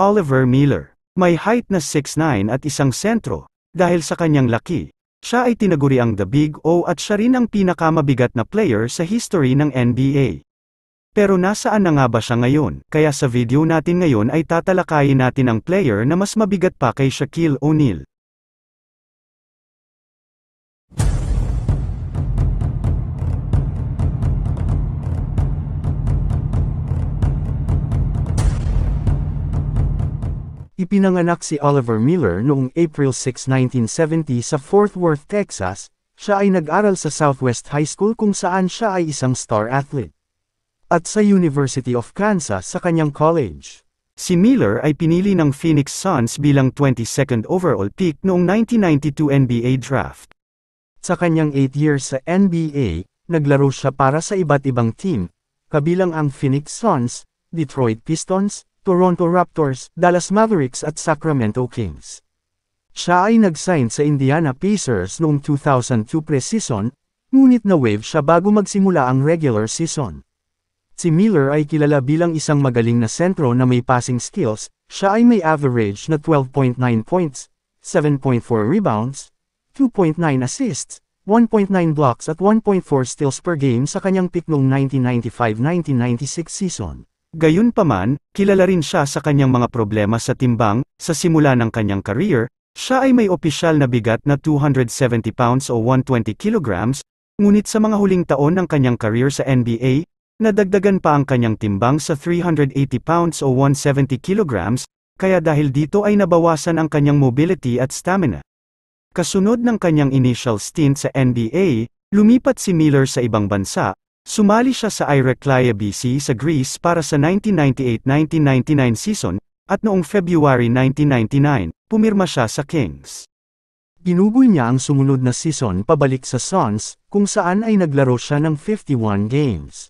Oliver Miller. May height na 6'9" at isang sentro. Dahil sa kanyang laki, siya ay tinaguri ang The Big O at siya rin ang pinakamabigat na player sa history ng NBA. Pero nasaan na nga ba siya ngayon? Kaya sa video natin ngayon ay tatalakayin natin ang player na mas mabigat pa kay Shaquille O'Neal. Ipinanganak si Oliver Miller noong April 6, 1970 sa Fort Worth, Texas. Siya ay nag-aral sa Southwest High School kung saan siya ay isang star athlete. At sa University of Kansas sa kanyang college. Si Miller ay pinili ng Phoenix Suns bilang 22nd overall pick noong 1992 NBA Draft. Sa kanyang 8 years sa NBA, naglaro siya para sa iba't ibang team, kabilang ang Phoenix Suns, Detroit Pistons, Toronto Raptors, Dallas Mavericks at Sacramento Kings. Siya ay nag-sign sa Indiana Pacers noong 2002 pre-season, ngunit na-waive siya bago magsimula ang regular season. Si Miller ay kilala bilang isang magaling na sentro na may passing skills. Siya ay may average na 12.9 points, 7.4 rebounds, 2.9 assists, 1.9 blocks at 1.4 steals per game sa kanyang pick noong 1995-1996 season. Gayunpaman, kilala rin siya sa kanyang mga problema sa timbang. Sa simula ng kanyang career, siya ay may opisyal na bigat na 270 pounds o 120 kilograms, ngunit sa mga huling taon ng kanyang career sa NBA, nadagdagan pa ang kanyang timbang sa 380 pounds o 170 kilograms, kaya dahil dito ay nabawasan ang kanyang mobility at stamina. Kasunod ng kanyang initial stint sa NBA, lumipat si Miller sa ibang bansa. Sumali siya sa Iraklia BC sa Greece para sa 1998-1999 season, at noong February 1999, pumirma siya sa Kings. Ginugol niya ang sumunod na season pabalik sa Suns, kung saan ay naglaro siya ng 51 games.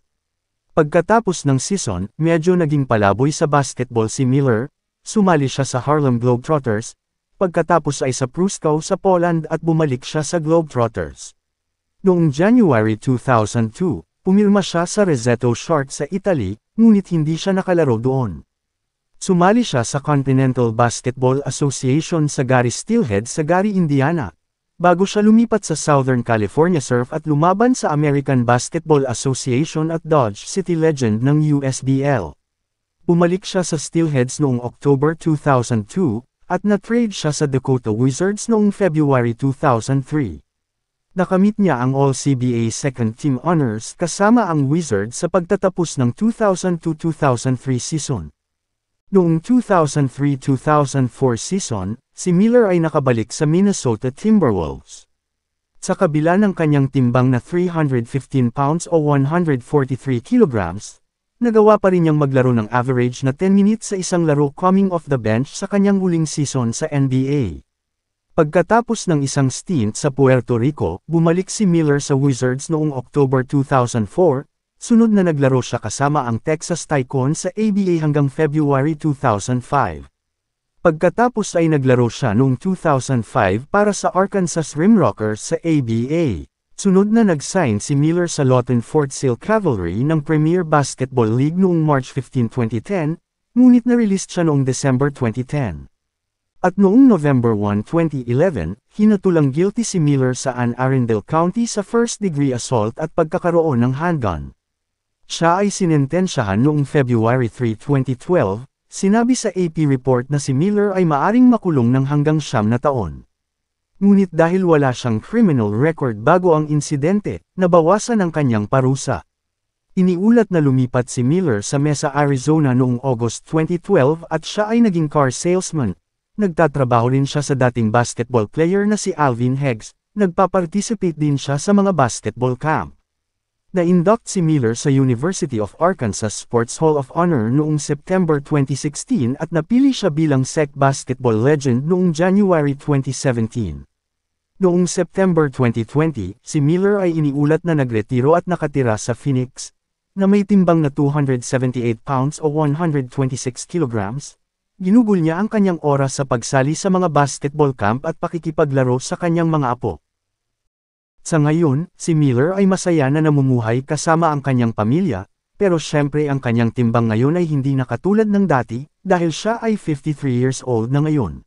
Pagkatapos ng season, medyo naging palaboy sa basketball si Miller, sumali siya sa Harlem Globetrotters, pagkatapos ay sa Pruszków sa Poland at bumalik siya sa Globetrotters. Noong January 2002, pumirma siya sa Roseto Sharks sa Italy, ngunit hindi siya nakalaro doon. Sumali siya sa Continental Basketball Association sa Gary Steelhead sa Gary, Indiana, bago siya lumipat sa Southern California Surf at lumaban sa American Basketball Association at Dodge City Legend ng USBL. Bumalik siya sa Steelheads noong October 2002, at na-trade siya sa Dakota Wizards noong February 2003. Nakamit niya ang All-CBA Second Team Honors kasama ang Wizards sa pagtatapos ng 2002-2003 season. Noong 2003-2004 season, si Miller ay nakabalik sa Minnesota Timberwolves. Sa kabila ng kanyang timbang na 315 pounds o 143 kilograms, nagawa pa rin niyang maglaro ng average na 10 minutes sa isang laro coming off the bench sa kanyang huling season sa NBA. Pagkatapos ng isang stint sa Puerto Rico, bumalik si Miller sa Wizards noong October 2004, sunod na naglaro siya kasama ang Texas Tycoons sa ABA hanggang February 2005. Pagkatapos ay naglaro siya noong 2005 para sa Arkansas Rimrockers sa ABA. Sunod na nag-sign si Miller sa Lawton Fort Sill Cavalry ng Premier Basketball League noong March 15, 2010, ngunit na-release siya noong December 2010. At noong November 1, 2011, hinatulang guilty si Miller sa Anne Arundel County sa first-degree assault at pagkakaroon ng handgun. Siya ay sinentensyahan noong February 3, 2012, sinabi sa AP report na si Miller ay maaring makulong ng hanggang 9 na taon. Ngunit dahil wala siyang criminal record bago ang insidente, nabawasan ang kanyang parusa. Iniulat na lumipat si Miller sa Mesa, Arizona noong August 2012 at siya ay naging car salesman. Nagtatrabaho rin siya sa dating basketball player na si Alvin Heggs, nagpaparticipate din siya sa mga basketball camp. Na-induct si Miller sa University of Arkansas Sports Hall of Honor noong September 2016 at napili siya bilang SEC basketball legend noong January 2017. Noong September 2020, si Miller ay iniulat na nagretiro at nakatira sa Phoenix, na may timbang na 278 pounds o 126 kilograms. Ginugol niya ang kanyang oras sa pagsali sa mga basketball camp at pakikipaglaro sa kanyang mga apo. Sa ngayon, si Miller ay masaya na namumuhay kasama ang kanyang pamilya, pero syempre ang kanyang timbang ngayon ay hindi na katulad ng dati, dahil siya ay 53 years old na ngayon.